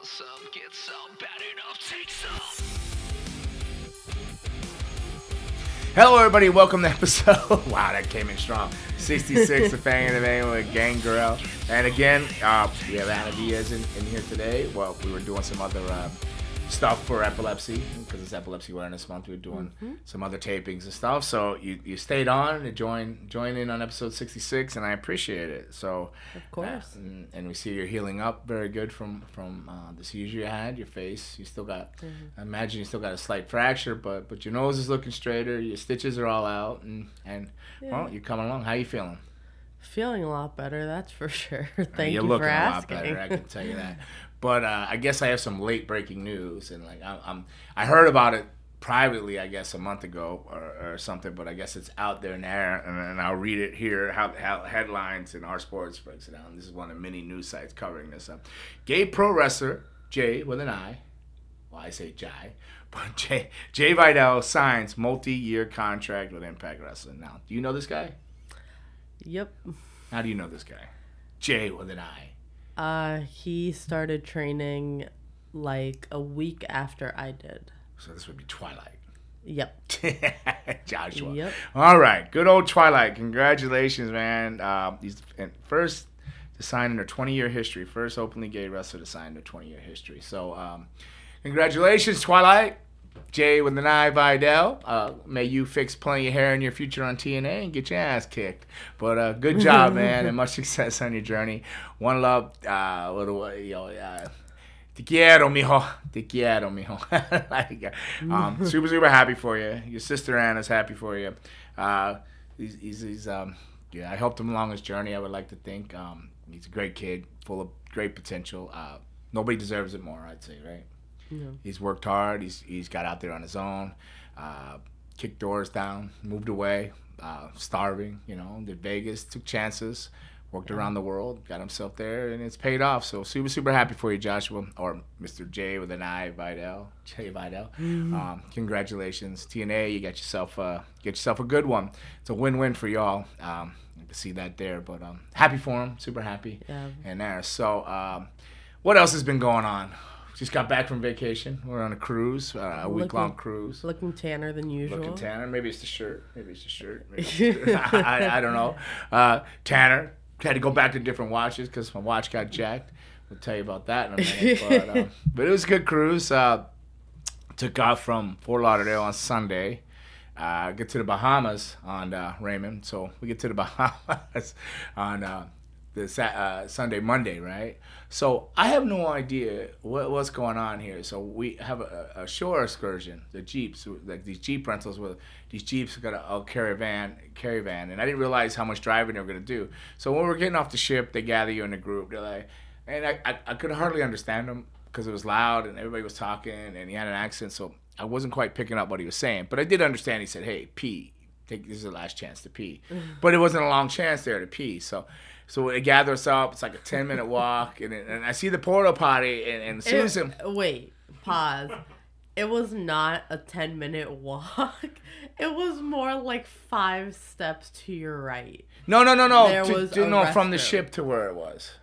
want some, get some, bad enough, take some. Hello, everybody. Welcome to episode. Wow, that came in strong. 66 of FNB with Gangrel. And again, we have Diaz in here today. Well, we were doing some other stuff for epilepsy because it's Epilepsy Awareness Month. We were doing some other tapings and stuff. So you stayed on to join in on episode 66, and I appreciate it. So of course. And we see you're healing up very good from the seizure you had. Your face, you still got. I imagine you still got a slight fracture, but your nose is looking straighter. Your stitches are all out, and well, you're coming along. How you feeling? Feeling a lot better, that's for sure. Thank you're you looking for a lot asking. better, I can tell you that. But I guess I have some late breaking news, and like I heard about it privately, I guess a month ago or something. But I guess it's out there now, and I'll read it here. How headlines in Our Sports breaks it down. This is one of many news sites covering this. Gay pro wrestler Jay with an I. Well, I say Jai, but Jay Vidal signs multi-year contract with Impact Wrestling. Now, do you know this guy? Yep. How do you know this guy? Jay with an I. He started training like a week after I did. So this would be Twilight. Yep. Joshua. Yep. All right. Good old Twilight. Congratulations, man. He's first to sign in their 20-year history. First openly gay wrestler to sign in their 20-year history. So congratulations, Twilight. Jay with an I, Vidal. May you fix plenty of hair in your future on TNA and get your ass kicked. But good job, man, and much success on your journey. One love. Te quiero, mijo. Te quiero, mijo. Super, super happy for you. Your sister Anna's happy for you. He's I helped him along his journey, I would like to think. He's a great kid, full of great potential. Nobody deserves it more, I'd say, right? Yeah. He's worked hard. He's got out there on his own, kicked doors down, moved away, starving, did Vegas, took chances, worked around the world, got himself there, and it's paid off. So super, super happy for you, Joshua, or Mr. J with an I, Vidal, Jay Vidal. Congratulations, TNA. You got yourself a good one. It's a win-win for y'all. You can see that there, but happy for him, super happy. Yeah. And there. So what else has been going on? Just got back from vacation. We're on a cruise, a week-long cruise. Looking tanner than usual. Looking tanner. Maybe it's the shirt. Maybe I don't know. Tanner. Had to go back to different watches because my watch got jacked. We'll tell you about that in a minute. But it was a good cruise. Took off from Fort Lauderdale on Sunday. Get to the Bahamas on Raymond. So we get to the Bahamas on Sunday, Monday, right? So I have no idea what's going on here. So we have a shore excursion, the Jeeps, like these Jeep rentals where these Jeeps got a caravan, and I didn't realize how much driving they were going to do. So when we're getting off the ship, they gather you in a group. They're like, and I could hardly understand them because it was loud and everybody was talking and he had an accent, so I wasn't quite picking up what he was saying. But I did understand. He said, hey, pee. This is the last chance to pee. But it wasn't a long chance there to pee, so they gather us up. It's like a 10-minute walk, and I see the porta potty, and Susan. Wait, pause. It was not a 10-minute walk. It was more like 5 steps to your right. No. There was a from the restroom. ship to where it was.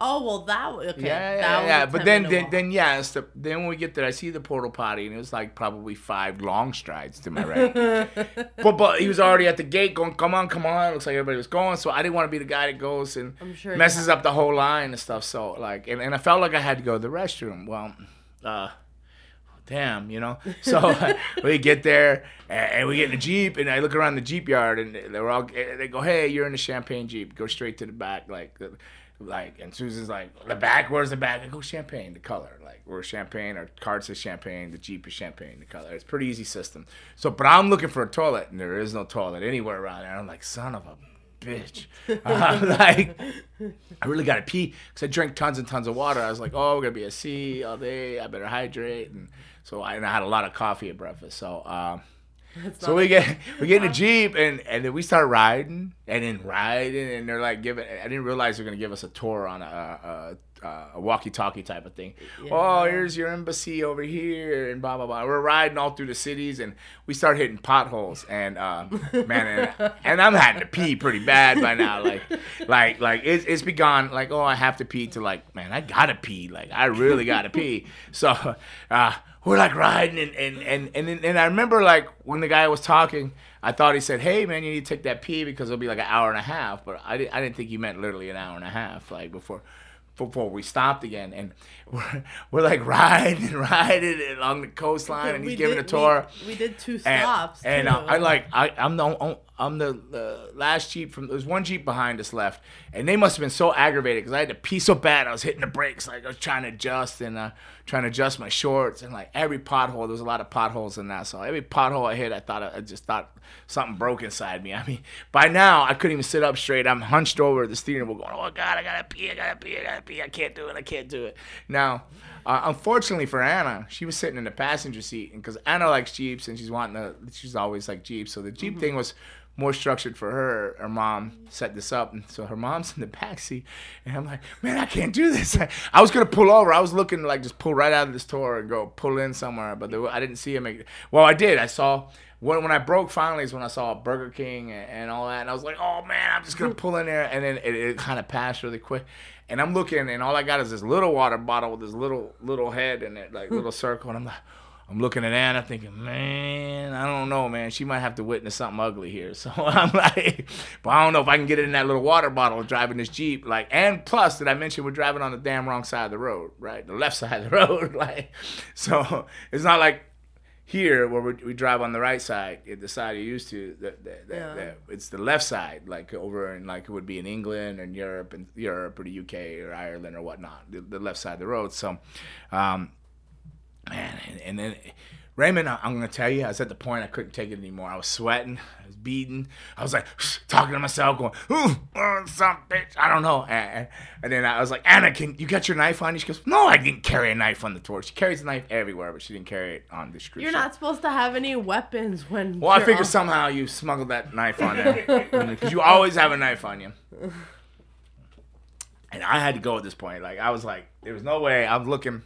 Oh, well, that was okay. Yeah. Was But then yes. Then when we get there, I see the porta potty, and it was like probably 5 long strides to my right. but he was already at the gate going, come on. Looks like everybody was going, so I didn't want to be the guy that goes and messes up the whole line and stuff. So like, and I felt like I had to go to the restroom. Well, damn, So we get there and we get in the Jeep, and I look around the Jeep yard, and they go, hey, you're in the Champagne Jeep. Go straight to the back, and Susan's like, the back? Where's the back? I go, Champagne, the color. Like, we're Champagne, our card says Champagne, the Jeep is Champagne, the color. It's a pretty easy system. So, but I'm looking for a toilet, and there is no toilet anywhere around there. I'm like, son of a bitch. I really got to pee, because I drank tons and tons of water. I was like, oh, we're going to be at sea all day. I better hydrate. And so I had a lot of coffee at breakfast. So we get in the Jeep, and then we start riding. and then riding, and they're like giving. I didn't realize they're gonna give us a tour on a walkie-talkie type of thing. Yeah. Oh, here's your embassy over here, and blah blah blah. We're riding all through the cities, and we start hitting potholes, and man, and I'm having to pee pretty bad by now. Like it's begun. Like, oh, I have to pee. To like, man, I gotta pee. Like, I really gotta pee. So we're like riding, and I remember like when the guy was talking, I thought he said, "Hey man, you need to take that pee because it'll be like an hour and a half." But I didn't think he meant literally an hour and a half. Like before we stopped again, and we're like riding along the coastline, and he's giving a tour. We did 2 stops, and I'm the last Jeep from. There's one Jeep behind us left, and they must have been so aggravated because I had to pee so bad. I was hitting the brakes, like I was trying to adjust and trying to adjust my shorts, and like every pothole. There was a lot of potholes in that, so every pothole I hit, I just thought something broke inside me. I mean, by now I couldn't even sit up straight. I'm hunched over the steering wheel, going, "Oh God, I gotta pee! I can't do it." Now, unfortunately for Anna, she was sitting in the passenger seat, and because Anna likes Jeeps and she's always liked Jeeps, so the Jeep thing was more structured for her. Her mom set this up, and so her mom's in the back seat, and I'm like, man, I can't do this. I was gonna pull over. I was looking to like just pull right out of this tour and go pull in somewhere, but I didn't see him. Well, I did. I saw. When I broke finally is when I saw Burger King and all that, and I was like, oh man, I'm just gonna pull in there, and then it kind of passed really quick, and I'm looking, and all I got is this little water bottle with this little head and it like little circle, and I'm looking at Anna thinking, man, I don't know, man, she might have to witness something ugly here, so I'm like, but I don't know if I can get it in that little water bottle driving this Jeep, like, and plus, did I mention we're driving on the damn wrong side of the road, right, the left side of the road, like, so it's not like here, where we drive on the right side, the side you're used to, it's the left side, like over in like it would be in England and Europe or the UK or Ireland or whatnot, the left side of the road. So, man, and then Raymond, I'm gonna tell you, I was at the point I couldn't take it anymore. I was sweating, I was beating, I was like talking to myself, going, some bitch, I don't know. And then I was like, Anna, you got your knife on you? She goes, no, I didn't carry a knife on the tour. She carries a knife everywhere, but she didn't carry it on the cruise. You're not supposed to have any weapons when. Well, I figured somehow you smuggled that knife on there because you always have a knife on you. And I had to go at this point. Like I was like, there was no way. I was looking.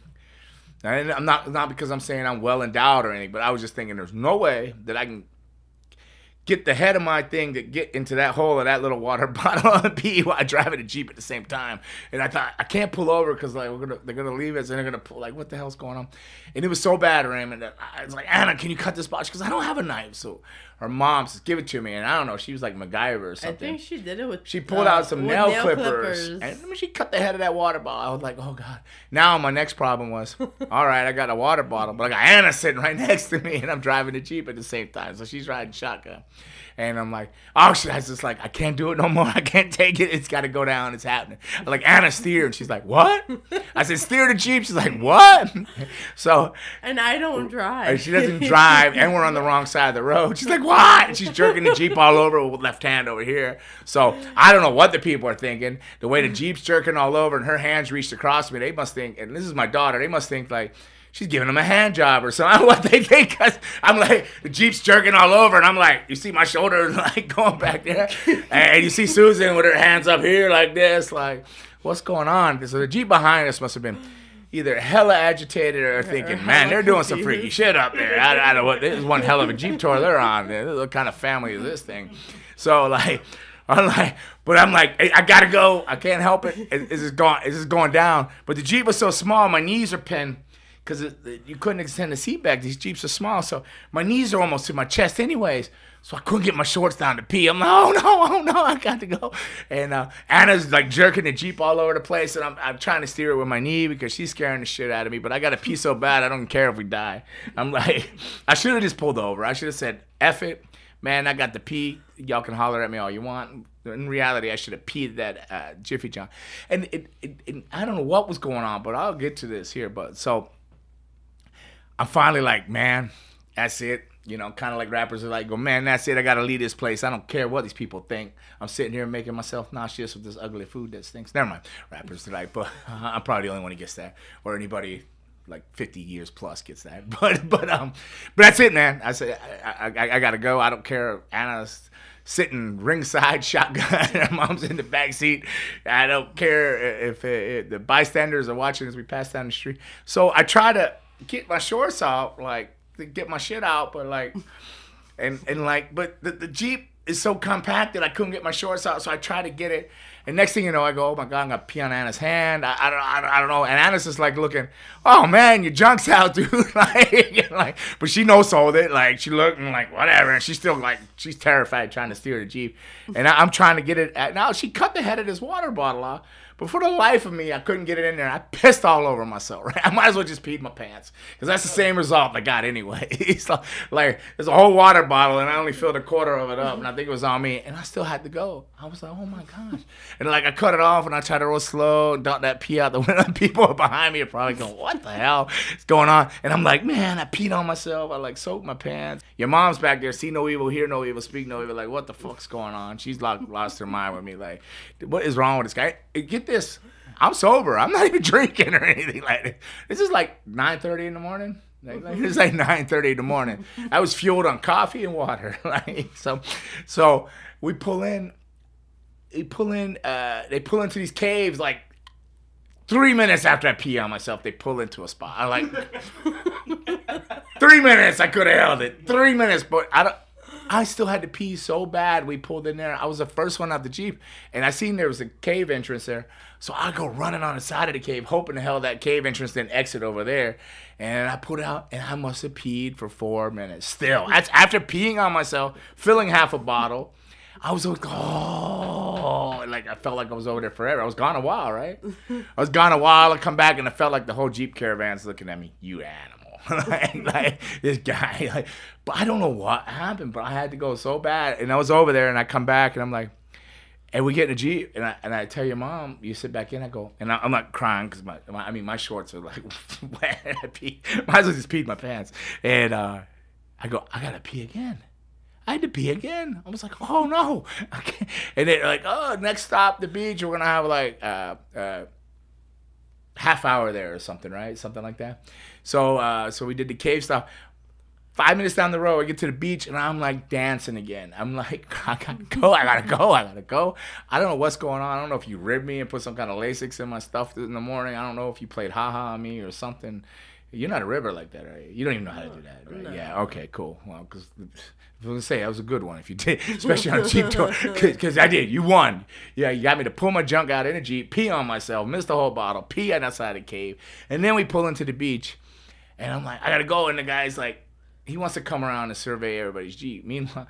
And I'm not because I'm saying I'm well endowed or anything, but I was just thinking there's no way that I can get the head of my thing to get into that hole of that little water bottle and pee while driving a Jeep at the same time. And I thought I can't pull over because like they're gonna leave us and they're gonna pull, like, what the hell's going on? And it was so bad, Raymond, that I was like, Anna, can you cut this box? Because I don't have a knife. So her mom says, give it to me. And I don't know, she was like MacGyver or something. I think she did it with. She pulled out some nail clippers. And I mean, she cut the head of that water bottle. I was like, oh God. Now my next problem was, all right, I got a water bottle, but I got Anna sitting right next to me, and I'm driving the Jeep at the same time. So she's riding shotgun. And I'm like, oh shit, I was just like, I can't do it no more. I can't take it. It's got to go down. It's happening. I'm like, Anna, steer. And she's like, what? I said, steer the Jeep. She's like, what? So. And I don't drive. And she doesn't drive, and we're on the wrong side of the road. She's like, what? And she's jerking the Jeep all over with left hand over here. So I don't know what the people are thinking. The way the Jeep's jerking all over and her hands reached across me, they must think, and this is my daughter, they must think like, she's giving him a hand job or something. I don't know what they think, because I'm like, the Jeep's jerking all over, and I'm like, you see my shoulder like going back there, and you see Susan with her hands up here like this, like, what's going on? So the Jeep behind us must have been either hella agitated or thinking, man, they're doing some freaky shit up there. I don't know what, this is one hell of a Jeep tour they're on. What kind of family is this thing? So like, I'm like, hey, I gotta go. I can't help it. It's just going down. But the Jeep was so small, my knees are pinned. Because you couldn't extend the seat back. These Jeeps are small, so my knees are almost to my chest anyways. So I couldn't get my shorts down to pee. I'm like, oh no, I got to go. And Anna's like jerking the Jeep all over the place, and I'm trying to steer it with my knee because she's scaring the shit out of me. But I got to pee so bad, I don't care if we die. I'm like, I should have just pulled over. I should have said, F it, man, I got to pee. Y'all can holler at me all you want. In reality, I should have peed that Jiffy John. And I don't know what was going on, but I'll get to this here. But so I'm finally like, man, that's it. You know, kind of like rappers are like, go, man, that's it. I got to leave this place. I don't care what these people think. I'm sitting here making myself nauseous with this ugly food that stinks. Never mind. Rappers are like, but I'm probably the only one who gets that. Or anybody like 50 years plus gets that. But that's it, man. I said, I got to go. I don't care. Anna's sitting ringside shotgun. And mom's in the back seat. I don't care if the bystanders are watching as we pass down the street. So I try to get my shorts out, like to get my shit out, but like, but the Jeep is so compacted I couldn't get my shorts out. So I try to get it. And next thing you know, I go, oh my God, I'm gonna pee on Anna's hand. I don't know. And Anna's just like looking, oh man, your junk's out, dude. But she no sold it. Like she looking like whatever, and she's still like she's terrified trying to steer the Jeep. And I'm trying to get it. Now she cut the head of this water bottle off. But for the life of me, I couldn't get it in there. I pissed all over myself. Right? I might as well just peed my pants because that's the same result I got anyway. It's like there's a whole water bottle and I only filled a quarter of it up, and I think it was on me, and I still had to go. I was like, oh my gosh. And like I cut it off and I tried to roll slow and dump that pee out the window. People behind me are probably going, what the hell is going on? And I'm like, man, I peed on myself. I like soaked my pants. Your mom's back there, see no evil, hear no evil, speak no evil. Like, what the fuck's going on? She's like lost her mind with me. Like, what is wrong with this guy? Get this. I'm sober. I'm not even drinking or anything like that. This is like 9:30 in the morning. It's like 9:30 in the morning. I was fueled on coffee and water. So we pull in. They pull into these caves like 3 minutes after I pee on myself. They pull into a spot. I like 3 minutes. I could have held it. 3 minutes, but I still had to pee so bad. We pulled in there. I was the first one out the Jeep, and I seen there was a cave entrance there. So I go running on the side of the cave, hoping to hell that cave entrance didn't exit over there. And I put out, and I must have peed for 4 minutes. Still, that's after peeing on myself, filling half a bottle. I was like, oh, like I felt like I was over there forever. I was gone a while, right? I was gone a while. I come back, and I felt like the whole Jeep caravan's looking at me. You animal. like this guy. Like, but I don't know what happened, but I had to go so bad. And I was over there, and I come back, and I'm like, and we get in the Jeep, and I tell your mom, you sit back in. I go, and I'm not crying because my shorts are like wet. I pee. Might as well just peed my pants. And I go, I gotta pee again. I had to pee again. I was like, oh no. Okay. And they're like, oh, next stop, the beach. We're gonna have like half hour there or something, right? Something like that. So we did the cave stop. 5 minutes down the road, I get to the beach, and I'm like dancing again. I'm like, I gotta go. I don't know what's going on. I don't know if you ribbed me and put some kind of Lasix in my stuff in the morning. I don't know if you played ha-ha on me or something. You're not a ribber like that, right? You don't even know how to do that, right? No. Yeah, okay, cool. Well, because I was going to say, that was a good one if you did, especially on a Jeep tour, because I did. You won. Yeah, you got me to pull my junk out in a Jeep, pee on myself, miss the whole bottle, pee outside the cave, and then we pull into the beach, and I'm like, I got to go, and the guy's like, he wants to come around and survey everybody's Jeep. Meanwhile,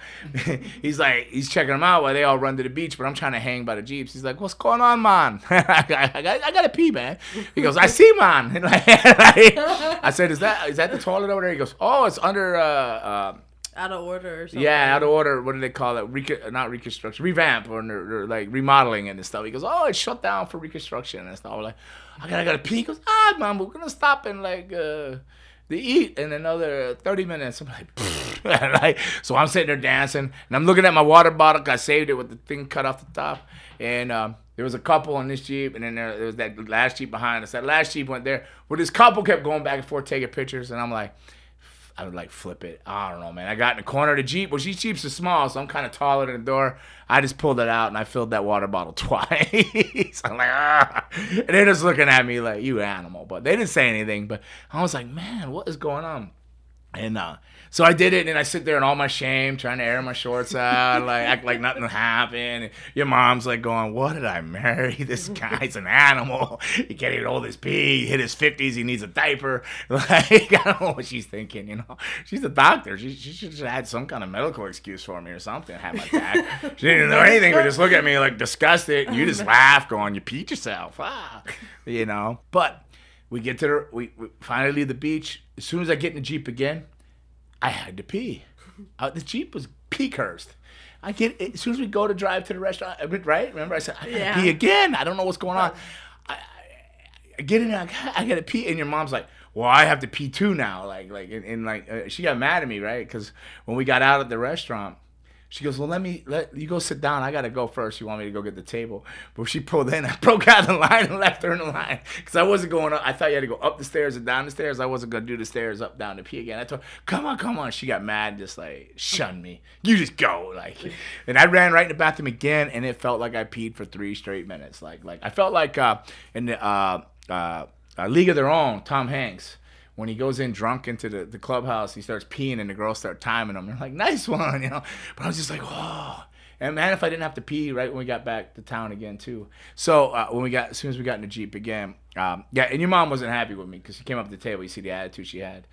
he's checking them out while they all run to the beach, but I'm trying to hang by the Jeeps. He's like, what's going on, man? I got to pee, man. He goes, I see, man. I said, is that the toilet over there? He goes, oh, it's under... out of order or something. Yeah, out of order. What do they call it? Not reconstruction. Revamp or like remodeling and stuff. He goes, oh, it's shut down for reconstruction and stuff. I'm like, I got to pee. He goes, man, we're going to stop and like... They eat in another 30 minutes. I'm like, so I'm sitting there dancing, and I'm looking at my water bottle. I saved it with the thing cut off the top. And there was a couple in this Jeep, and then there was that last Jeep behind us. That last Jeep went there. Well, this couple kept going back and forth taking pictures, and I'm like, I would like flip it. I don't know, man. I got in the corner of the Jeep. Well, these Jeeps are small, so I'm kind of taller than the door. I just pulled it out, and I filled that water bottle twice. I'm like, And they're just looking at me like, you animal. But they didn't say anything. But I was like, man, what is going on? And so I did it, and I sit there in all my shame, trying to air my shorts out, like act like nothing happened. And your mom's like going, what did I marry? This guy's an animal. He can't even hold his pee. He hit his 50s. He needs a diaper. Like, I don't know what she's thinking, you know. She's a doctor. She should have had some kind of medical excuse for me or something. Have my back. She didn't know anything, but just look at me like disgusted. And you just laugh going, you peed yourself. You know. But we get to we finally leave the beach. As soon as I get in the Jeep again, I had to pee. The Jeep was pee-cursed. As soon as we go to drive to the restaurant, right? Remember I said, I gotta pee again. I don't know what's going on. I get in there, I gotta pee. And your mom's like, well, I have to pee too now. She got mad at me, right? Because when we got out at the restaurant, She goes, well, let you go sit down. I got to go first. You want me to go get the table? But she pulled in. I broke out of the line and left her in the line because I wasn't going up. I thought you had to go up the stairs and down the stairs. I wasn't going to do the stairs up, down to pee again. I told her, come on. She got mad, just like, shun me. You just go. And I ran right in the bathroom again, and it felt like I peed for 3 straight minutes. Like I felt like in the League of Their Own, Tom Hanks. When he goes in drunk into the clubhouse, he starts peeing and the girls start timing him. They're like, nice one, But I was just like, oh. And man, if I didn't have to pee right when we got back to town again too. So as soon as we got in the Jeep again, and your mom wasn't happy with me because she came up to the table. You see the attitude she had.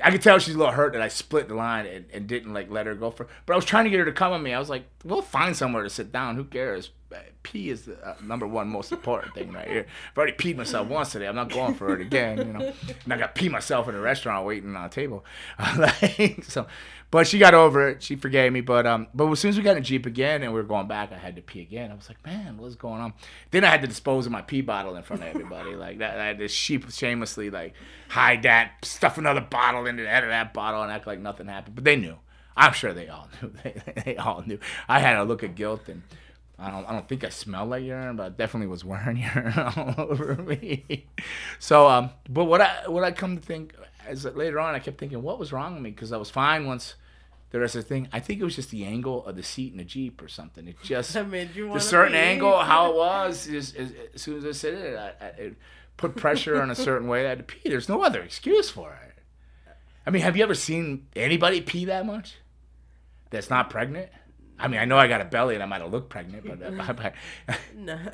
I could tell she's a little hurt that I split the line and didn't let her go for. But I was trying to get her to come with me. I was like, we'll find somewhere to sit down. Who cares? Pee is the number one most important thing right here. I've already peed myself once today. I'm not going for it again. And I got to pee myself in a restaurant waiting on a table. But she got over it. She forgave me. But as soon as we got in the Jeep again and we were going back, I had to pee again. I was like, man, what's going on? Then I had to dispose of my pee bottle in front of everybody. Like that, I had to shamelessly hide that, stuff another bottle into the head of that bottle, and act like nothing happened. But they knew. I'm sure they all knew. They all knew. I had a look of guilt, and I don't think I smelled like urine, but I definitely was wearing urine all over me. So, but what I come to think is that later on I kept thinking, what was wrong with me? Because I was fine once the rest of the thing. I think it was just the angle of the seat in the Jeep or something. It just the certain angle, how it was. As soon as I said it put pressure on a certain way. I had to pee. There's no other excuse for it. I mean, have you ever seen anybody pee that much that's not pregnant? I mean, I know I got a belly and I might have looked pregnant, but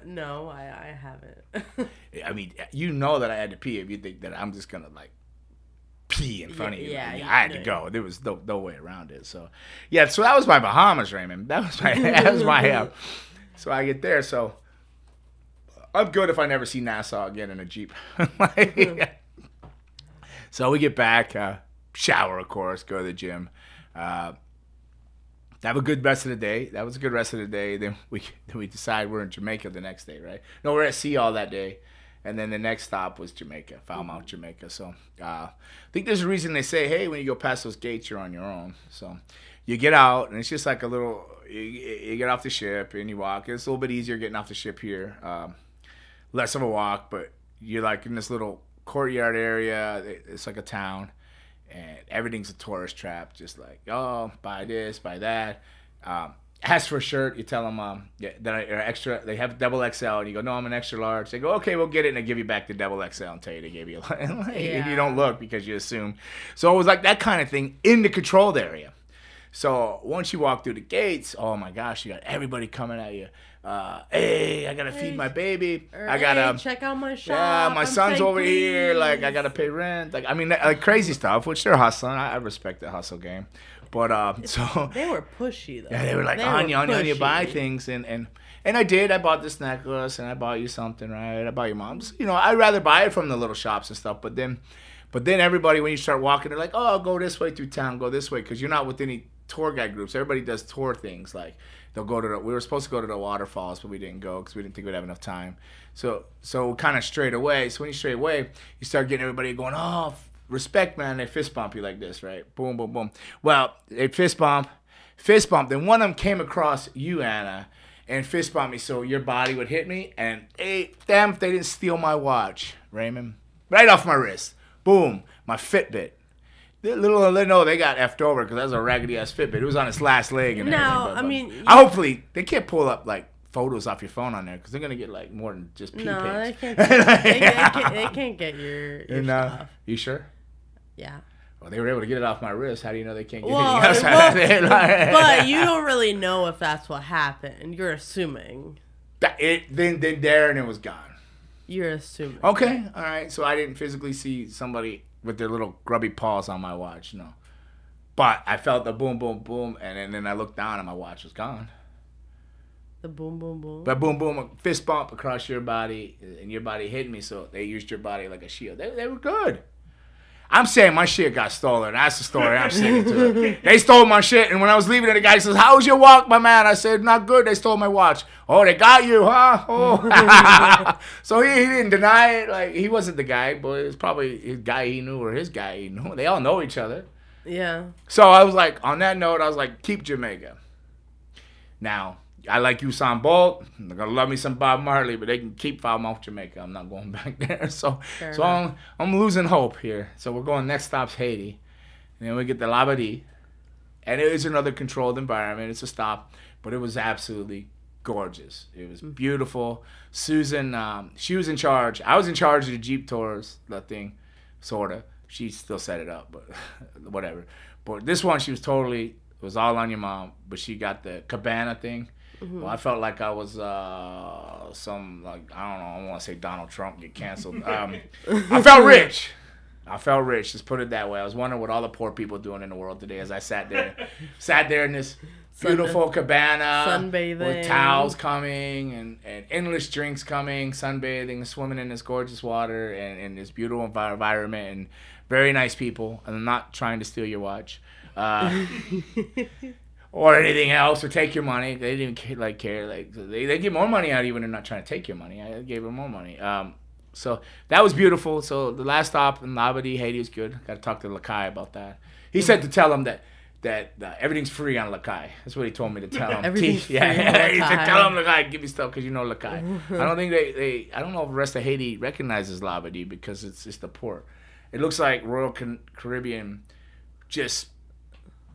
no, I haven't. I mean, you know that I had to pee if you think that I'm just gonna pee in front of you. Yeah, I had to go. There was no way around it. So, yeah. So that was my Bahamas, Raymond. That was my. So I get there. So I'm good if I never see Nassau again in a Jeep. So we get back, shower, of course, go to the gym. Have a good rest of the day. That was a good rest of the day. Then we decide we're in Jamaica the next day, right? No, we're at sea all that day. And then the next stop was Jamaica, Falmouth, Jamaica. So I think there's a reason they say, hey, when you go past those gates, you're on your own. So you get out, and it's just like a little, you get off the ship and you walk. It's a little bit easier getting off the ship here. Less of a walk, but you're in this little courtyard area. It's like a town. And everything's a tourist trap, just buy this, buy that. Ask for a shirt, you tell them that are extra. They have double XL, and you go, no, I'm an extra large. They go, okay, we'll get it, and they give you back the double XL and tell you they gave you and you don't look because you assume. So it was like that kind of thing in the controlled area. So once you walk through the gates, oh my gosh, you got everybody coming at you. Hey, I gotta feed my baby. I gotta check out my shop. Yeah, my son's over here. I gotta pay rent. Crazy stuff, which they're hustling. I respect the hustle game, but so they were pushy though. Yeah, they were like on you buy things, and I did. I bought this necklace, and I bought you something, right? I bought your mom's. I'd rather buy it from the little shops and stuff, but then everybody, when you start walking, they're like, oh, go this way through town, go this way, because you're not with any tour guide groups. Everybody does tour things. They'll go to we were supposed to go to the waterfalls, but we didn't go because we didn't think we'd have enough time. So kind of straight away. So when you straight away, you start getting everybody going, oh, respect, man. They fist bump you like this, right? Boom, boom, boom. Well, they fist bump. Then one of them came across you, Anna, and fist bumped me so your body would hit me. And damn if they didn't steal my watch, Raymond. Right off my wrist. Boom. My Fitbit. Little they know they got effed over because that was a raggedy ass Fitbit. It was on its last leg and everything. Hopefully they can't pull up photos off your phone on there because they're gonna get more than just pee pics. They can't. They can't get your stuff. You sure? Yeah. Well, they were able to get it off my wrist. How do you know they can't get anything else? But you don't really know if that's what happened. You're assuming. Then there and it was gone. You're assuming. Okay, all right. So I didn't physically see somebody with their little grubby paws on my watch, no. But I felt the boom, boom, boom, and then I looked down and my watch was gone. The boom, boom, boom? But boom, boom, a fist bump across your body, and your body hit me, so they used your body like a shield. They were good. I'm saying my shit got stolen. That's the story I'm sticking to. They stole my shit, and when I was leaving it, the guy says, how was your walk, my man? I said, not good. They stole my watch. Oh, they got you, huh? Oh. So he didn't deny it. He wasn't the guy, but it was probably his guy he knew or his guy he knew. They all know each other. Yeah. So I was on that note, I was like, keep Jamaica. Now, I like Usain Bolt. They're gonna love me some Bob Marley, but they can keep Falmouth, Jamaica. I'm not going back there. So I'm losing hope here. So we're going next stop's Haiti, and then we get the Labadee, and it is another controlled environment. It's a stop, but it was absolutely gorgeous. It was beautiful. Susan, she was in charge. I was in charge of the Jeep tours, that thing, sorta. She still set it up, but whatever. But this one, she was totally. It was all on your mom, but she got the cabana thing. Well, I felt like I was some, like, I don't know, I don't want to say Donald Trump get canceled. I felt rich. Let's put it that way. I was wondering what all the poor people doing in the world today as I sat there in this beautiful cabana sunbathing with towels coming and endless drinks coming, sunbathing, swimming in this gorgeous water and in this beautiful environment and very nice people. And I'm not trying to steal your watch. Or anything else, or take your money. They didn't care. Like they give more money out even when they're not trying to take your money. I gave them more money. So that was beautiful. So the last stop in Labadee, Haiti was good. Got to talk to Lakai about that. He said to tell him that everything's free on Lakai. That's what he told me to tell him. Everything's free on He Lakai. said, tell him Lakai, give me stuff because you know Lakai. I don't think I don't know if the rest of Haiti recognizes Labadee because it's the port. It looks like Royal Caribbean just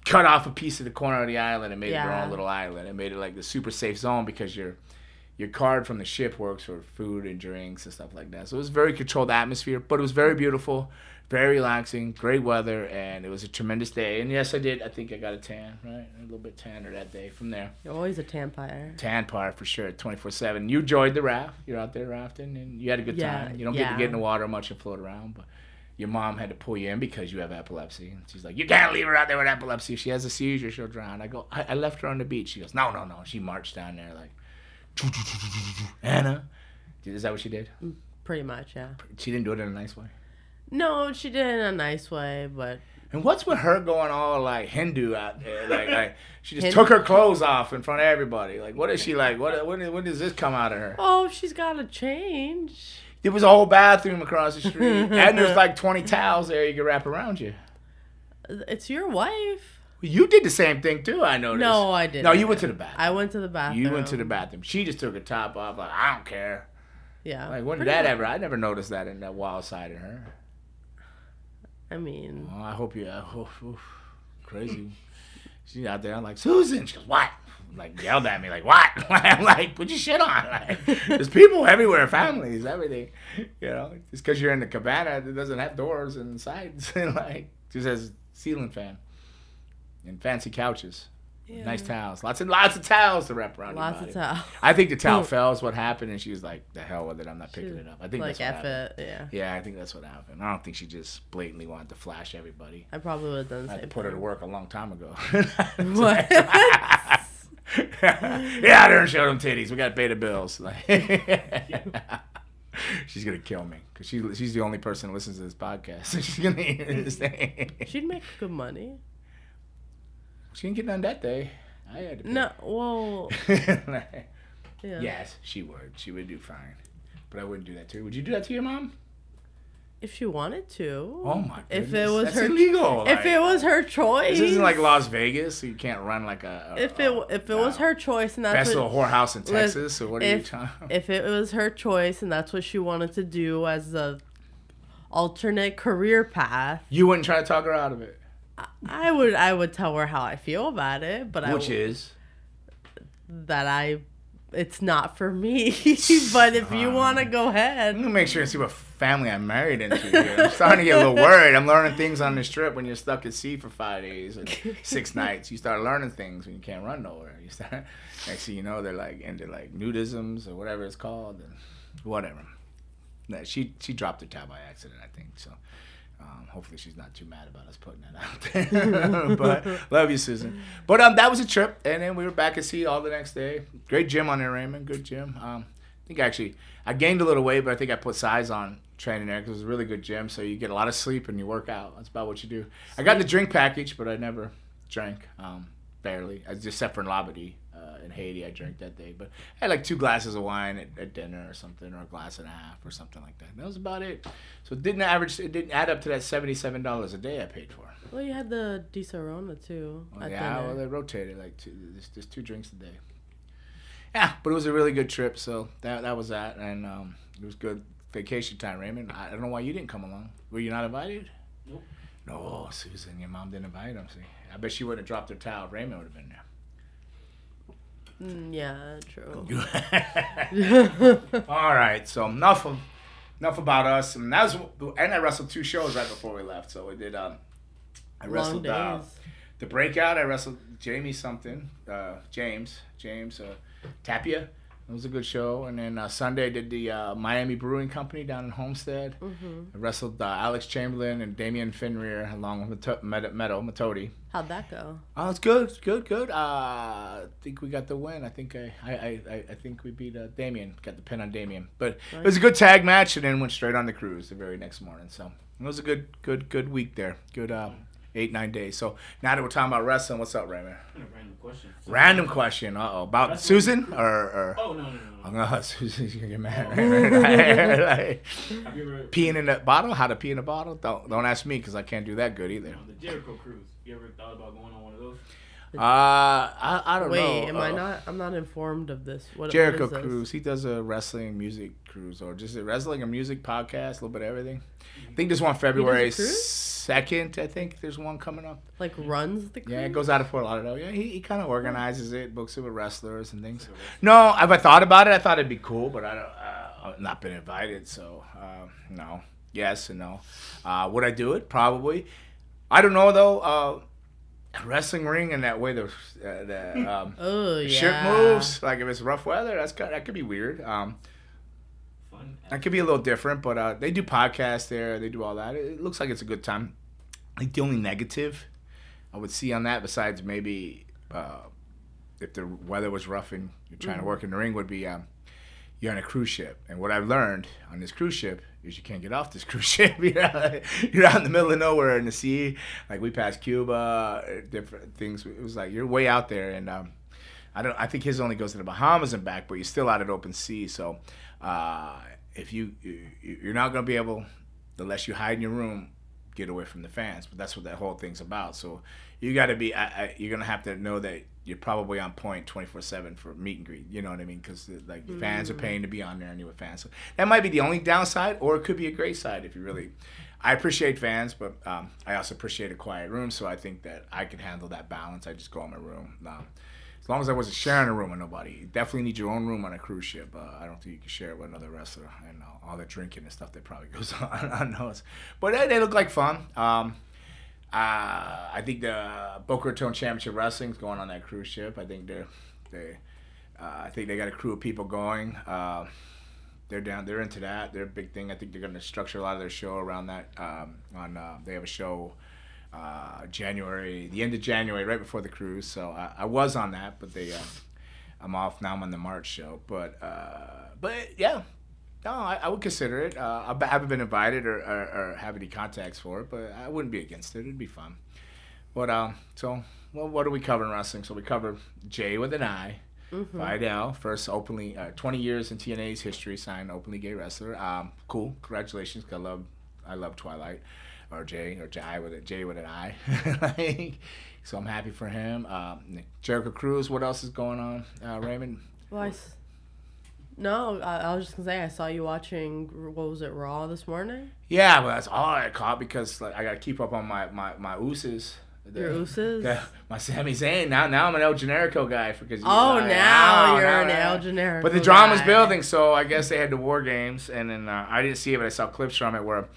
cut off a piece of the corner of the island and made it their own little island. It made it like the super safe zone because your card from the ship works for food and drinks and stuff like that. So it was a very controlled atmosphere, but it was very beautiful, very relaxing, great weather, and it was a tremendous day. And yes, I think I got a tan, right? A little bit tanner that day from there. You're always a tampire. Tampire for sure, 24/7. You enjoyed the raft. You're out there rafting, and you had a good time. You don't get to get in the water much and float around, but your mom had to pull you in because you have epilepsy. And she's like, you can't leave her out there with epilepsy. If she has a seizure, she'll drown. I go, I left her on the beach. She goes, no. She marched down there like, Anna. Is that what she did? Pretty much, yeah. She didn't do it in a nice way? No, she did it in a nice way, but... And what's with her going all like Hindu out there? Like she just took her clothes off in front of everybody. Like, what is she like? When does this come out of her? Oh, she's got to change. There was a whole bathroom across the street, and there's like 20 towels there you can wrap around you. It's your wife. You did the same thing too, I noticed. No, I didn't. No, you went to the bathroom. I went to the bathroom. You went to the bathroom. She just took her top off, like, I don't care. Yeah. Like, when did that ever? I never noticed that in that wild side of her. I mean. Well, I hope you. Crazy. She's out there. I'm like, Susan. She goes, what? Like, yelled at me, like, what? I'm like, put your shit on. Like, there's people everywhere, families, everything. You know, just because you're in the cabana that doesn't have doors and sides. Like, just has ceiling fan and fancy couches. Yeah. Nice towels. Lots of towels to wrap around Lots your body. of towels. I think the towel fell is what happened, and she was like, the hell with it. I'm not picking it up. I think like, that's what happened. Yeah. Yeah, I think that's what happened. I don't think she just blatantly wanted to flash everybody. I probably would have done the I same had to put her to thing. work a long time ago. What? Yeah, I didn't show them titties. We got to pay the bills. Like, she's gonna kill me because she's the only person who listens to this podcast. So she's gonna hear this thing. She'd make good money. She didn't get none that day. I had to pay. No, well. Like, Yeah. Yes, she would. She would do fine. But I wouldn't do that to her. Would you do that to your mom? If she wanted to. Oh my goodness. If it was That's her illegal. If it was her choice. This isn't like Las Vegas, so you can't run like a If it was her choice and that's best what, little whorehouse in Texas, so what are you trying? If it was her choice and that's what she wanted to do as a alternate career path, You wouldn't try to talk her out of it. I would tell her how I feel about it, but it's not for me. But if you want to go ahead. I'm gonna make sure and see what family I'm married into here. I'm starting to get a little worried. I'm learning things on this trip when you're stuck at sea for 5 days and 6 nights. You start learning things when you can't run nowhere. You start, next thing you know, they're like into like nudisms or whatever it's called, and whatever. No, she dropped her tab by accident, I think. So hopefully she's not too mad about us putting that out there. But love you, Susan. But that was a trip, and then we were back at sea all the next day. Great gym on there, Raymond. Good gym. I think actually I gained a little weight, but I think I put size on training there because it was a really good gym. So you get a lot of sleep and you work out. That's about what you do. I got the drink package, but I never drank, barely, except for in Labadee. In Haiti, I drank that day, but I had like 2 glasses of wine at dinner or something, or a glass and a half or something like that. That was about it. So it didn't add up to that $77 a day I paid for. Well, you had the Di Serrano too. Well, yeah, well, they rotated like there's 2 drinks a day. Yeah, but it was a really good trip. So that was that, and it was good vacation time, Raymond. I don't know why you didn't come along. Were you not invited? Nope. No, Susan, your mom didn't invite him. See, I bet she would have dropped her towel. Raymond would have been there. Yeah, true. All right, so enough about us. And I wrestled 2 shows right before we left. So we did. I wrestled the Breakout. I wrestled James Tapia. It was a good show. And then Sunday I did the Miami Brewing Company down in Homestead. I wrestled Alex Chamberlain and Damian Finrear along with Metodi. How'd that go? Oh, it's good. I think we got the win. I think I think we beat Damian. Got the pin on Damian. But it was a good tag match, and then went straight on the cruise the very next morning. So it was a good week there. Good 8-9 days. So now that we're talking about wrestling, what's up, Raymond? Random question. Random question. About wrestling? Susan or Oh no. Oh, Susan's gonna get mad. Like, Have you ever peeing in the bottle? How to pee in a bottle? Don't ask me because I can't do that good either. the Jericho cruise? You ever thought about going on one of those? I don't know. Wait, am I not? I'm not informed of this. Jericho what is this? cruise. He does a wrestling music cruise, or just a wrestling and music podcast, a little bit of everything. I think there's one February 2nd. I think there's one coming up. Like runs the cruise? Yeah, it goes out of Fort Lauderdale. Yeah, he kind of organizes it, books it with wrestlers and things. No, if I thought about it, I thought it'd be cool, but I've not been invited, so no. Yes and no. Would I do it? Probably. I don't know though. Wrestling ring and that way the ship moves. Like if it's rough weather, that could be weird. Fun. That could be a little different, but they do podcasts there. They do all that. It looks like it's a good time. I think the only negative I would see on that, besides maybe if the weather was rough and you're trying to work in the ring, would be you're on a cruise ship. And what I've learned on this cruise ship is you can't get off this cruise ship. You're out in the middle of nowhere in the sea. Like we passed Cuba, different things. It was like you're way out there, and I think his only goes to the Bahamas and back, but you're still out at open sea. So if you're not gonna be able, unless you hide in your room, get away from the fans. But that's what that whole thing's about. So you got to be. You're gonna have to know that you're probably on point 24/7 for meet and greet. You know what I mean? Because like fans are paying to be on there, and you're with fans. So that might be the only downside, or it could be a great side if you really. I appreciate fans, but I also appreciate a quiet room. So I think that I can handle that balance. I just go in my room. As long as I wasn't sharing a room with nobody. You definitely need your own room on a cruise ship. I don't think you can share it with another wrestler. And all that drinking and stuff that probably goes on those. But they look like fun. I think the Boca Raton Championship Wrestling is going on that cruise ship. I think they got a crew of people going. They're into that. They're a big thing. I think they're going to structure a lot of their show around that. They have a show the end of January, right before the cruise. So I was on that, but I'm off now. I'm on the March show. But yeah, no, I would consider it. I haven't been invited or have any contacts for it, but I wouldn't be against it. It'd be fun. But what do we cover in wrestling? So we cover Jay with an I. Vidal, first openly 20 years in TNA's history, signed openly gay wrestler. Cool, congratulations. 'Cause I love Twilight, or Jay with an I. So I'm happy for him. Jericho Cruz. What else is going on, Raymond? Well, I was just gonna say I saw you watching. What was it, Raw this morning? Yeah, but that's all I caught because I got to keep up on my uses. Your Usos? My Sami Zayn. Now I'm an El Generico guy because now you're an El Generico. But the drama's building, so I guess they had the War Games, and then I didn't see it, but I saw clips from it where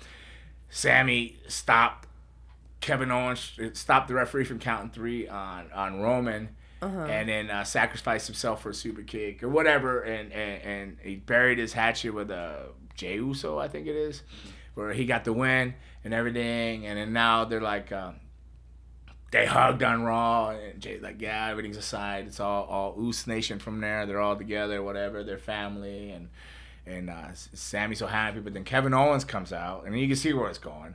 Sami stopped Kevin Owens, stopped the referee from counting 3 on Roman, and then sacrificed himself for a super kick or whatever, and he buried his hatchet with Jey Uso, I think it is, where he got the win and everything, and then now they're like. They hugged on Raw, and Jay's like, yeah, everything's aside. It's all Uso Nation from there. They're all together, whatever. They're family, and Sammy's so happy. But then Kevin Owens comes out, and you can see where it's going.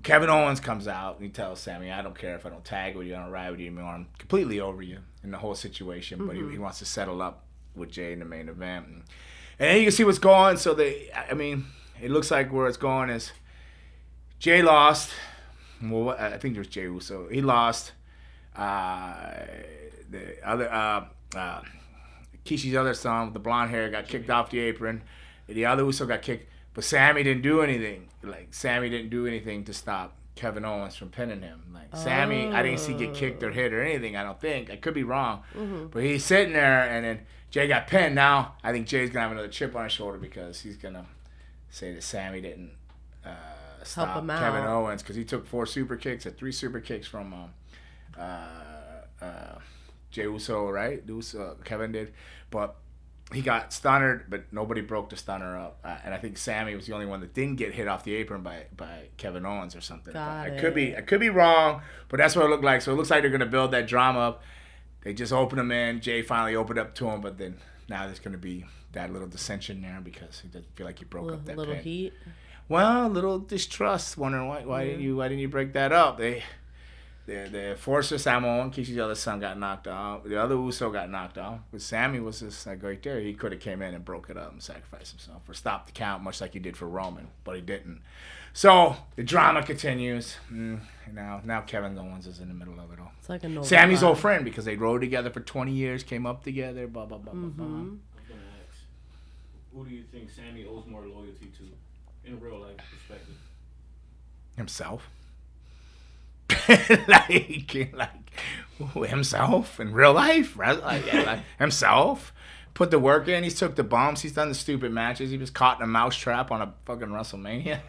Kevin Owens comes out, and he tells Sammy, I don't care if I don't tag with you, I don't ride with you anymore. I'm completely over you in the whole situation. But he wants to settle up with Jay in the main event. And then you can see what's going. So, it looks like where it's going is Jay lost. Well, I think there's Jey Uso. He lost. The other Kishi's other son with the blonde hair got kicked off the apron. The other Uso got kicked, but Sami didn't do anything. Like Sami didn't do anything to stop Kevin Owens from pinning him. Like Sami, I didn't see get kicked or hit or anything. I don't think. I could be wrong, but he's sitting there, and then Jay got pinned. Now I think Jay's gonna have another chip on his shoulder because he's gonna say that Sami didn't stop him out. Kevin Owens because he took 4 super kicks, 3 super kicks from Jay Uso, right? Kevin did, but he got stunnered, but nobody broke the stunner up. And I think Sami was the only one that didn't get hit off the apron by Kevin Owens or something. I could be wrong, but that's what it looked like. So it looks like they're gonna build that drama up. They just opened him in. Jay finally opened up to him, but then now there's gonna be that little dissension there because he doesn't feel like he broke up that little pin. heat. Well, a little distrust, wondering why didn't you break that up? The Enforcer, Samoa and Kishi's other son got knocked off. The other Uso got knocked off. But Sami was just like right there. He could have came in and broke it up and sacrificed himself or stopped the count, much like he did for Roman, but he didn't. So the drama continues. Now Kevin Owens is in the middle of it all. It's like a Sami's old friend because they rode together for 20 years, came up together, blah, blah, blah, blah, blah. I'm gonna ask, who do you think Sami owes more loyalty to in a real life perspective? Himself. like himself in real life, right? Like himself. Put the work in. He's took the bumps. He's done the stupid matches. He was caught in a mousetrap on a fucking WrestleMania.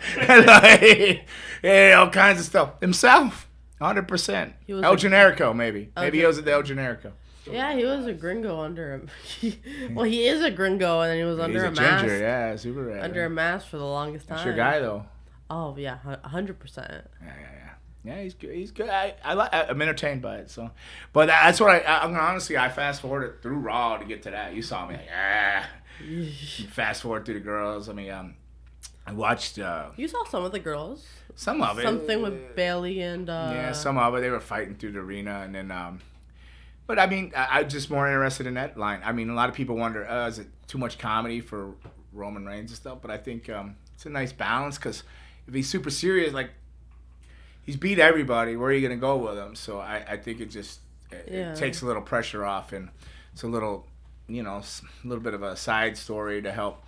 All kinds of stuff. Himself, 100%. El Generico, maybe. Maybe he was at the El Generico. Yeah, he was a gringo under him. Well, he is a gringo, and then he was under a mask. Ginger, yeah, super rad. Under a mask for the longest time. That's your guy, though. Oh yeah, 100%. Yeah, he's good. He's good. I'm entertained by it. So, but that's what I'm gonna honestly. I fast forwarded through Raw to get to that. You saw me like, fast forward through the girls. I mean, I watched. You saw some of the girls. Some of it. Something with Bailey and. Yeah, some of it. They were fighting through the arena, and then. But I mean, I'm just more interested in that line. I mean, a lot of people wonder, is it too much comedy for Roman Reigns and stuff? But I think it's a nice balance because if he's super serious, like. He's beat everybody. Where are you going to go with him? So I think it takes a little pressure off, and it's a little, a little bit of a side story to help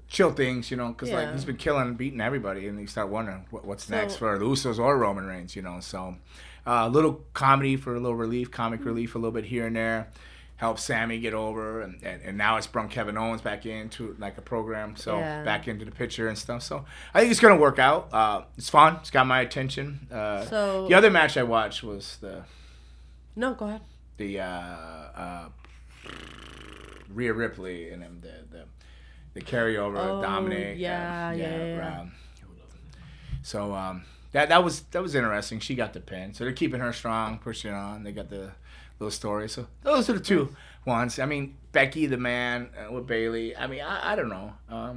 chill things, because like he's been beating everybody, and you start wondering what's next for the Usos or Roman Reigns, So a little comedy for a little relief, comic relief a little bit here and there. Help Sami get over, and now it's brought Kevin Owens back into like a program, so back into the picture and stuff. So I think it's gonna work out. It's fun. It's got my attention. So the other match I watched was the. No, go ahead. The Rhea Ripley and the carryover Dominic. Yeah. So that was interesting. She got the pin, so they're keeping her strong, pushing on. They got the. Those stories. So those are the two ones. I mean, Becky the man with Bailey. I mean, I don't know. I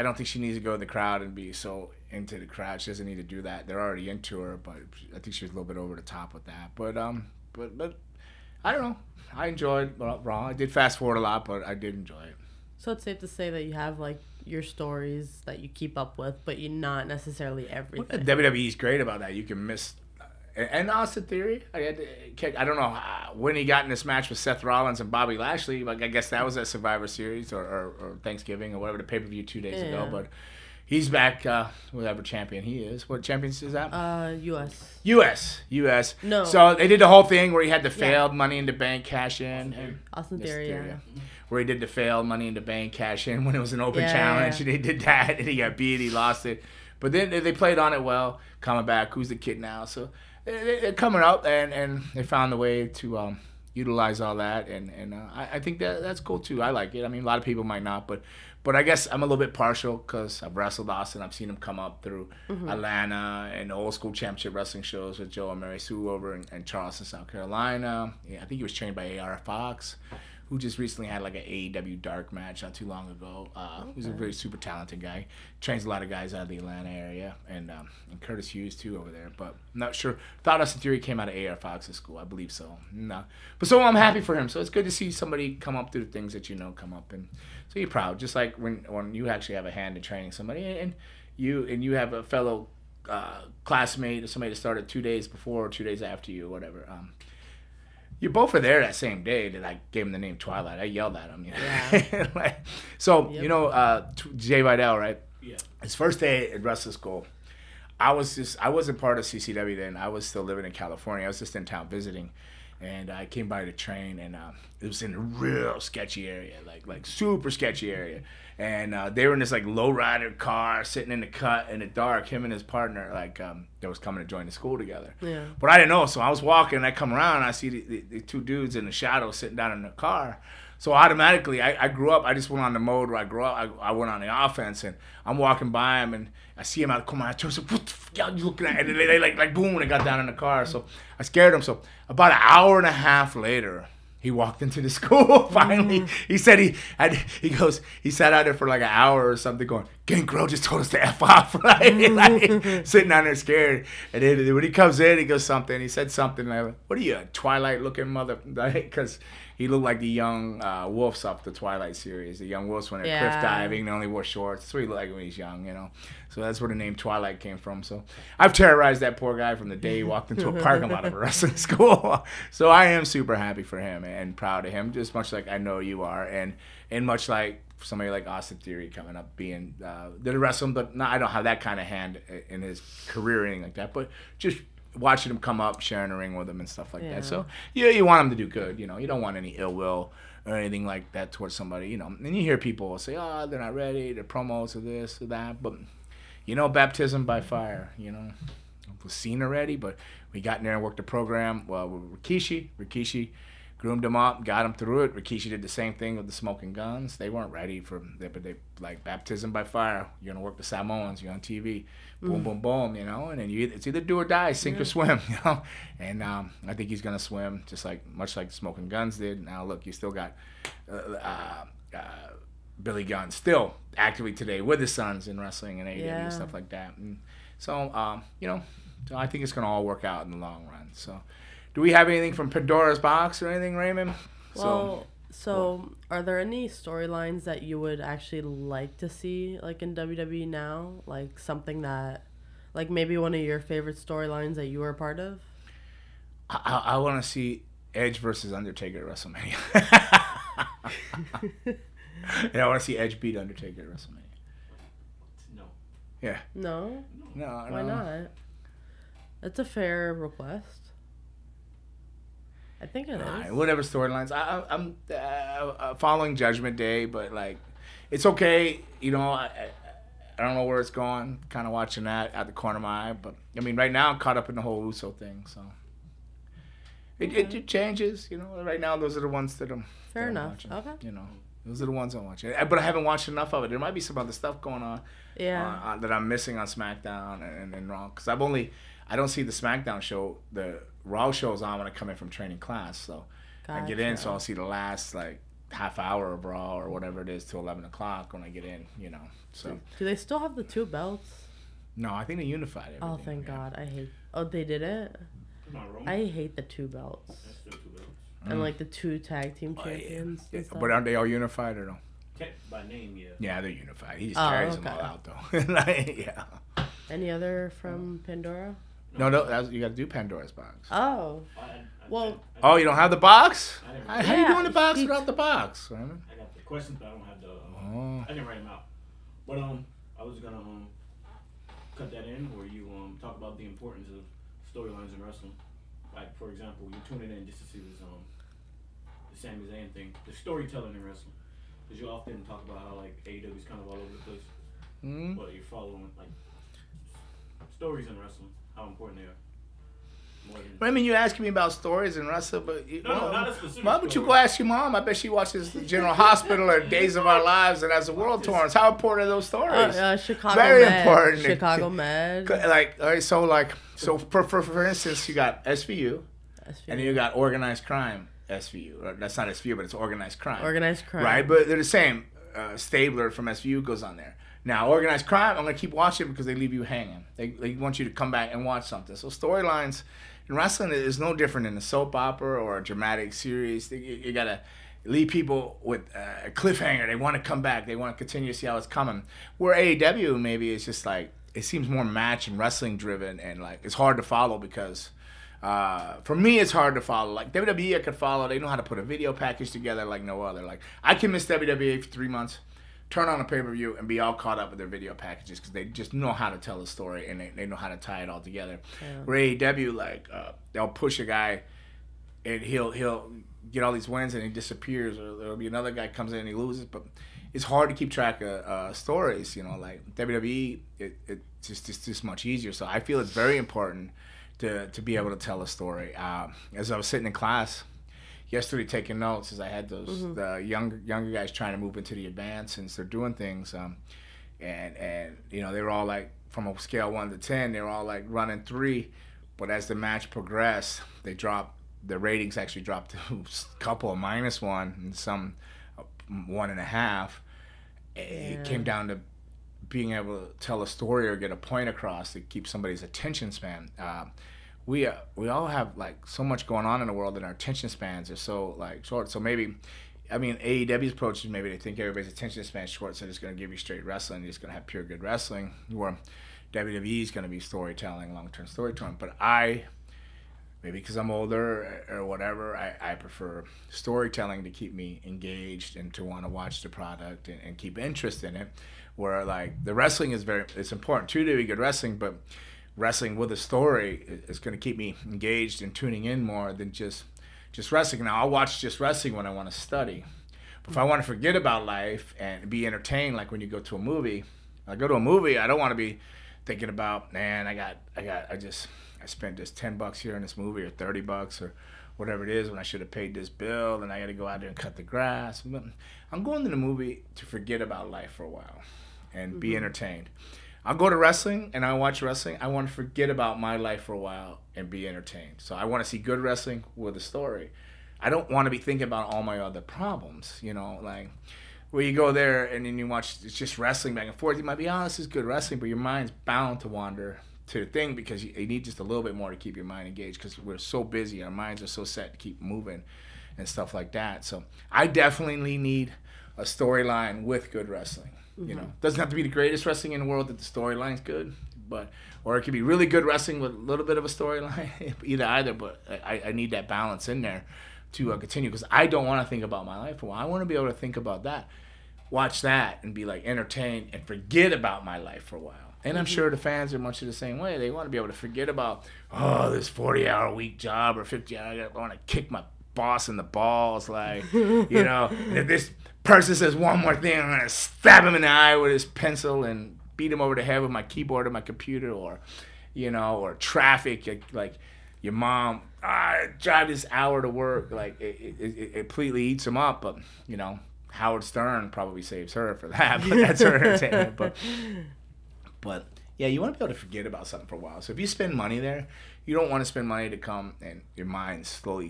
don't think she needs to go to the crowd and be so into the crowd. She doesn't need to do that. They're already into her, but I think she was a little bit over the top with that. But I don't know. I enjoyed Raw. I did fast forward a lot, but I did enjoy it. So it's safe to say that you have like your stories that you keep up with, but you're not necessarily everything. WWE's great about that. You can miss. And Austin Theory, I don't know when he got in this match with Seth Rollins and Bobby Lashley. Like I guess that was at Survivor Series or Thanksgiving or whatever, the pay-per-view 2 days ago. But he's back, whatever champion he is. What champion is that? U.S. No. So they did the whole thing where he had the failed Money in the Bank cash in. And Austin Theory, where he did the failed Money in the Bank cash in when it was an open challenge. And he did that and he got beat. He lost it. But then they played on it well, coming back. Who's the kid now? So they're coming up, and they found a way to utilize all that, and I think that's cool too. I like it. I mean, a lot of people might not, but I guess I'm a little bit partial because I've wrestled Austin. I've seen him come up through Atlanta and old school championship wrestling shows with Joe and Mary Sue over in Charleston, South Carolina. Yeah, I think he was trained by A.R. Fox, who just recently had like an AEW dark match not too long ago. He's a very super talented guy. Trains a lot of guys out of the Atlanta area, and Curtis Hughes too over there. But I'm not sure. Thought Austin Theory came out of A.R. Fox's school. I believe so. No, but so I'm happy for him. So it's good to see somebody come up through the things that come up, and so you're proud. Just like when you actually have a hand in training somebody, and you have a fellow classmate or somebody that started 2 days before or 2 days after you or whatever. you both were there that same day that I gave him the name Twilight. I yelled at him. You know? Yeah. Like, so, Yep. you know, Jay Vidal, right? Yeah. His first day at wrestling school, I wasn't part of CCW then. I was still living in California. I was just in town visiting. And I came by to train, and it was in a real sketchy area, like super sketchy area. And they were in this like lowrider car, sitting in the cut in the dark. Him and his partner, they was coming to join the school together. Yeah. But I didn't know, so I was walking, and I come around, and I see the two dudes in the shadows sitting down in the car. So automatically, I grew up. I just went on the mode where I grew up. I went on the offense, and I'm walking by him, and I see him out the corner. I turn, so what the fuck y'all looking at? And they like boom, and I got down in the car. So I scared him. So about an hour and a half later, he walked into the school. Finally, he said he sat out there for like an hour or something, going, Gangrel just told us to F off, right? Like, sitting down there scared. And then when he comes in, he goes something. He said something like, "What are you, a Twilight looking mother?" Because he looked like the young Wolves off the Twilight series. The young Wolves when they're cliff diving, they only wore shorts. That's what he looked like when he was young, you know. So that's where the name Twilight came from. So I've terrorized that poor guy from the day he walked into a parking lot of a wrestling school. So I am super happy for him and proud of him, just much like I know you are, and much like somebody like Austin Theory coming up, being did wrestle him, but no, I don't have that kind of hand in his career or anything like that. But just watching him come up, sharing a ring with him and stuff like that. So yeah, you want him to do good. You know, you don't want any ill will or anything like that towards somebody. You know, and you hear people say, "Oh, they're not ready. They're promos or this or that." But you know, baptism by fire. You know, it was seen already, but we got in there and worked the program. Well, with Rikishi groomed him up, got him through it. Rikishi did the same thing with the Smoking Guns. They weren't ready for it, but they like baptism by fire. You're gonna work the Samoans. You're on TV. Boom, boom, boom. You know, and then it's either do or die, sink or swim. You know, and I think he's gonna swim just much like the Smoking Guns did. Now look, you still got Billy Gunn still actively today with his sons in wrestling and AEW and stuff like that. And so you know, so I think it's gonna all work out in the long run. So. Do we have anything from Pandora's Box or anything, Raymond? Well, so are there any storylines that you would actually like to see, like in WWE now? Like something that, like maybe one of your favorite storylines that you were a part of? I want to see Edge versus Undertaker at WrestleMania. Yeah, I want to see Edge beat Undertaker at WrestleMania. No. Yeah. No? No. Why not? That's a fair request. I think it is. Whatever storylines. I'm following Judgment Day, but like, it's okay. You know, I don't know where it's going. Kind of watching that out the corner of my eye, but I mean, right now I'm caught up in the whole Uso thing, so it changes. You know, right now those are the ones that I'm. Fair enough. Watching, okay. You know, those are the ones I'm watching, but I haven't watched enough of it. There might be some other stuff going on. Yeah. That I'm missing on SmackDown and Raw, because I don't see the SmackDown show. The Raw show's on when I come in from training class, so I get in, so I'll see the last like half hour of Raw or whatever it is till 11 o'clock when I get in, you know. So do they still have the two belts? No, I think they unified everything. Oh, thank God! I hate. Oh, they did it. I hate the two belts. That's still 2 belts. And like the two tag team champions. And stuff. But aren't they all unified or no? By name, yeah. Yeah, they're unified. He just carries them all out though. Like, yeah. Any other from Pandora? No, you got to do Pandora's Box. Oh. Well. Oh, you don't have the box? How Yeah, you doing the box without the box? I got the questions, but I don't have the. I didn't write them out. But I was gonna cut that in where you talk about the importance of storylines in wrestling. Like for example, you're tuning in just to see this the Sami Zayn thing, the storytelling in wrestling. Because you often talk about how like AEW is kind of all over the place, but you're following like stories in wrestling, how important they are. I mean, you're asking me about stories in wrestling, but No, not a specific why would you story. go ask your mom? I bet she watches General Hospital or Days of Our Lives and as the world tours. How important are those stories? Chicago Very Med. important. Chicago Med. Like, all right, so for instance, you got SVU, and then you got organized crime SVU. Or that's not SVU, but it's organized crime. Organized crime. Right, but they're the same. Stabler from SVU goes on there. Now, organized crime, I'm going to keep watching because they leave you hanging. They want you to come back and watch something. So storylines in wrestling is no different than a soap opera or a dramatic series. You got to leave people with a cliffhanger. They want to come back. They want to continue to see how it's coming. Where AEW maybe is just like, it seems more match and wrestling driven, and like it's hard to follow because For me, it's hard to follow. Like WWE, I could follow. They know how to put a video package together like no other. Like I can miss WWE for 3 months, turn on a pay-per-view, and be all caught up with their video packages because they just know how to tell a story and they know how to tie it all together. Yeah. Where AEW, like they'll push a guy and he'll get all these wins and he disappears, or there'll be another guy comes in and he loses. But it's hard to keep track of stories, you know. Like WWE, it's just much easier. So I feel it's very important to be able to tell a story. As I was sitting in class yesterday taking notes, as I had those the younger guys trying to move into the advanced since they're doing things, and you know, they were all like from a scale 1 to 10, they were all like running 3, but as the match progressed, the ratings actually dropped to a couple of -1 and some 1.5. It came down to being able to tell a story or get a point across to keep somebody's attention span. We all have like so much going on in the world, and our attention spans are so like short. So maybe, I mean, AEW's approach is maybe they think everybody's attention span is short, so they're just going to give you straight wrestling. You're just going to have pure good wrestling. Where WWE is going to be storytelling, long-term storytelling. But maybe because I'm older or whatever, I prefer storytelling to keep me engaged and to want to watch the product and keep interest in it. Where like the wrestling it's important too to be good wrestling, but wrestling with a story is going to keep me engaged and tuning in more than just wrestling. Now I'll watch just wrestling when I want to study, but if I want to forget about life and be entertained, like when you go to a movie, I don't want to be thinking about, man, I spent this $10 here in this movie, or $30 or whatever it is, when I should have paid this bill, and I got to go out there and cut the grass. I'm going to the movie to forget about life for a while and be entertained. I'll go to wrestling and I watch wrestling. I want to forget about my life for a while and be entertained. So I want to see good wrestling with a story. I don't want to be thinking about all my other problems, you know, like where you go there and then you watch, it's just wrestling back and forth. You might be, oh, this is good wrestling, but your mind's bound to wander to the thing because you need just a little bit more to keep your mind engaged because we're so busy. Our minds are so set to keep moving and stuff like that. So I definitely need a storyline with good wrestling. You know, doesn't have to be the greatest wrestling in the world that the storyline's good, or it could be really good wrestling with a little bit of a storyline, either. But I need that balance in there to continue because I don't want to think about my life for a while. I want to be able to think about that, watch that, and be like entertained and forget about my life for a while. And I'm sure the fans are much of the same way. They want to be able to forget about, this 40-hour-a-week job or 50-hour. I want to kick my boss in the balls, like, you know, and if this person says one more thing, I'm gonna stab him in the eye with his pencil and beat him over the head with my keyboard or my computer, or, you know, or traffic, like your mom, drive this hour to work, like it completely eats him up. But you know, Howard Stern probably saves her for that, but that's her entertainment. But yeah, you want to be able to forget about something for a while. So if you spend money there, you don't want to spend money to come and your mind slowly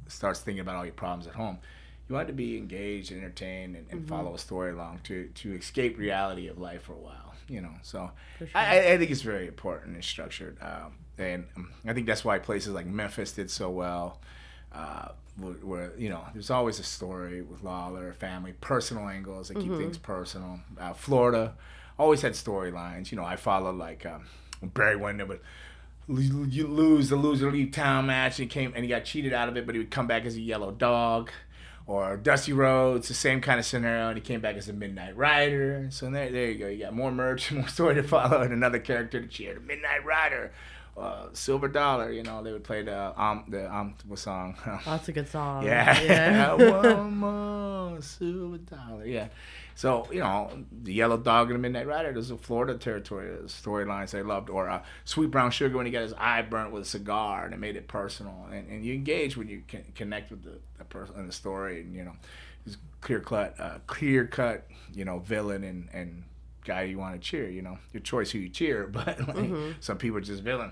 starts thinking about all your problems at home. You want to be engaged and entertained and follow a story along to escape reality of life for a while, you know. So sure. I think it's very important and structured. And I think that's why places like Memphis did so well, where, you know, there's always a story with Lawler, family, personal angles that keep things personal. Florida always had storylines. You know, I followed like Barry Windham would lose the loser leave town match, and he got cheated out of it, but he would come back as a yellow dog. Or Dusty Rhodes, the same kind of scenario, and he came back as a Midnight Rider. So there you go. You got more merch, more story to follow, and another character to cheer. The Midnight Rider, Silver Dollar. You know, they would play what song? That's a good song. Yeah. One more Silver Dollar. Yeah. So, you know, the Yellow Dog and the Midnight Rider, those are Florida territory storylines I loved. Or Sweet Brown Sugar when he got his eye burnt with a cigar and it made it personal. And you engage when you can connect with the person in the story. And, you know, this clear-cut, you know, villain and guy you want to cheer, you know. Your choice who you cheer. But like, some people are just villain.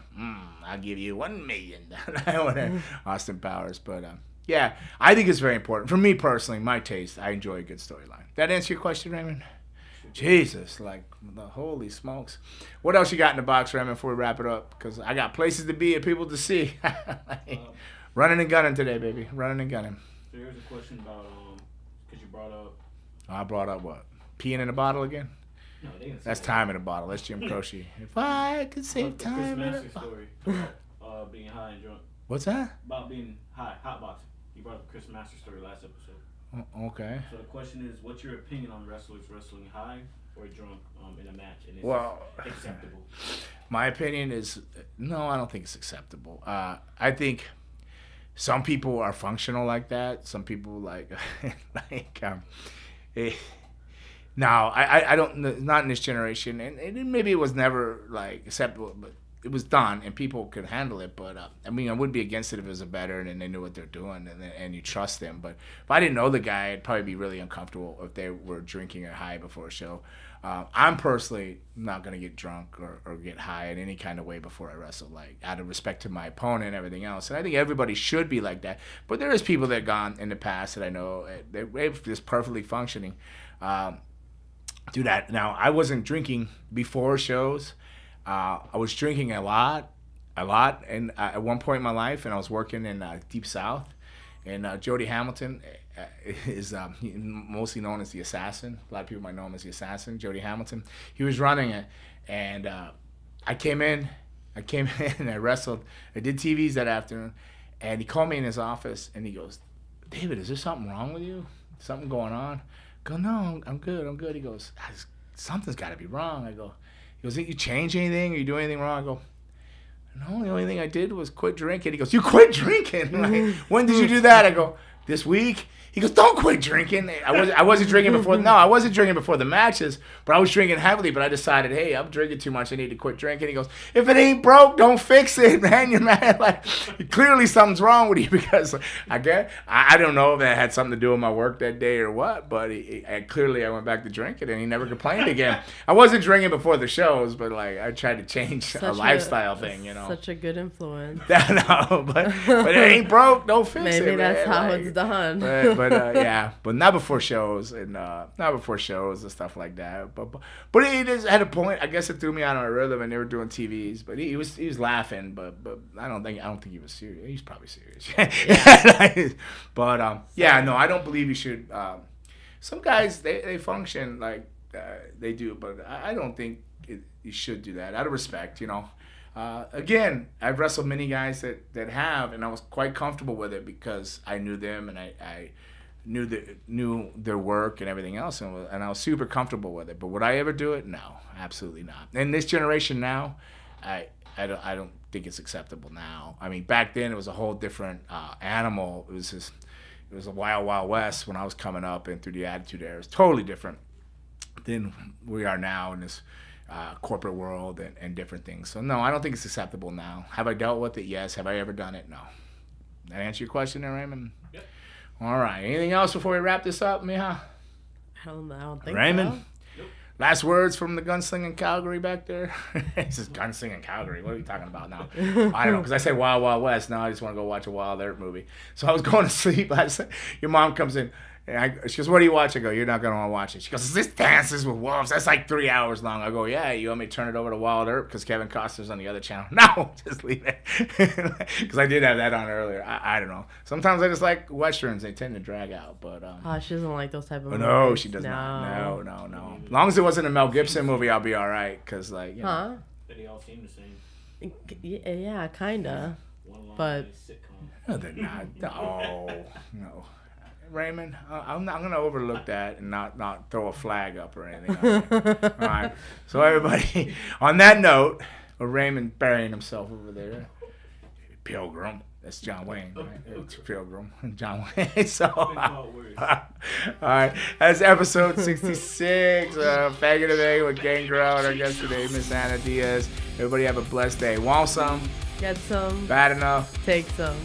I'll give you $1 million. Austin Powers. But, yeah, I think it's very important. For me personally, my taste, I enjoy a good storyline. That answer your question, Raymond? Jesus, like, the holy smokes. What else you got in the box, Raymond, before we wrap it up? Because I got places to be and people to see. Running and gunning today, baby. Running and gunning. So here's a question about, because you brought up... I brought up what? Peeing in a bottle again? No, they That's time in a bottle. That's Jim Croce. If I could save time in a bottle. Story. about being high and drunk. What's that? About being high, hot boxing. You brought up the Chris Masters story last episode. Okay. So the question is, what's your opinion on wrestlers wrestling high or drunk in a match? And is it acceptable? My opinion is no. I don't think it's acceptable. I think some people are functional like that. Some people like no. I don't. Not in this generation, and maybe it was never like acceptable, but it was done, and people could handle it. But I mean, I wouldn't be against it if it was a veteran and they knew what they're doing, and you trust them. But if I didn't know the guy, I'd probably be really uncomfortable if they were drinking or high before a show. I'm personally not gonna get drunk or get high in any kind of way before I wrestle, like out of respect to my opponent and everything else. And I think everybody should be like that. But there is people that gone in the past that I know they're just perfectly functioning. Do that. Now, I wasn't drinking before shows. I was drinking a lot, and at one point in my life, and I was working in Deep South, and Jody Hamilton is mostly known as the Assassin. A lot of people might know him as the Assassin, Jody Hamilton. He was running it, and I came in, and I wrestled. I did TVs that afternoon, and he called me in his office, and he goes, "David, is there something wrong with you? Something going on?" I go, "No, I'm good. He goes, "Something's got to be wrong." I go, he goes, "Did you change anything? Or you do anything wrong?" I go, "No, the only thing I did was quit drinking." He goes, "You quit drinking? Like, when did you do that?" I go, "This week." He goes, "Don't quit drinking." I wasn't drinking before. No, I wasn't drinking before the matches, but I was drinking heavily. But I decided, hey, I'm drinking too much. I need to quit drinking. He goes, "If it ain't broke, don't fix it, man. You're mad. Like, clearly something's wrong with you." Because I don't know if that had something to do with my work that day or what. But clearly I went back to drinking, and he never complained again. I wasn't drinking before the shows, but like I tried to change a lifestyle thing, you know. Such a good influence. No, but it ain't broke. Don't fix it. Maybe that's man. how Like, it's done. But yeah, but not before shows and stuff like that. But he just had a point. I guess it threw me out of my rhythm, and they were doing TVs. But he was laughing, but I don't think he was serious. He's probably serious. But yeah, no, I don't believe you should. Some guys they function like they do, but I don't think you should do that out of respect, you know. Again, I've wrestled many guys that have, and I was quite comfortable with it because I knew them and I knew their work and everything else, and I was super comfortable with it. But would I ever do it? No, absolutely not. In this generation now, I don't think it's acceptable now. I mean, back then it was a whole different animal. It was a wild west when I was coming up and through the Attitude Era. It was totally different than we are now in this corporate world and different things. So no, I don't think it's acceptable now. Have I dealt with it? Yes. Have I ever done it? No. That answer your question there, Raymond? Yep. All right. Anything else before we wrap this up, Miha? I don't think Raymond? so. Nope. Last words from the gunslinging Calgary back there? This is gunslinging Calgary. What are you talking about now? I don't know, because I say Wild Wild West. Now I just want to go watch a Wild Earth movie. So I was going to sleep. Your mom comes in. And she goes, "What do you watch?" I go, "You're not going to want to watch it." She goes, "Is this Dances with Wolves? That's like 3 hours long." I go, "Yeah, you want me to turn it over to Wild Earth because Kevin Costner's on the other channel?" "No, just leave it." Because I did have that on earlier. I don't know. Sometimes I just like Westerns. They tend to drag out. But she doesn't like those type of movies. No, she does not. No. As long as it wasn't a Mel Gibson movie, I'll be all right. Because, like, you know. But they all seem the same. Yeah, kind of. But Sitcom. No, they're not. No. Raymond, I'm not going to overlook that and not throw a flag up or anything. All right. So everybody, on that note, of Raymond burying himself over there, Pilgrim. That's John Wayne, right? It's Pilgrim, John Wayne. So, all right. That's episode 66. Faggot of Egg with Gangrel and our guest today, Miss Anna Diaz. Everybody have a blessed day. Want some? Get some. Bad enough? Take some.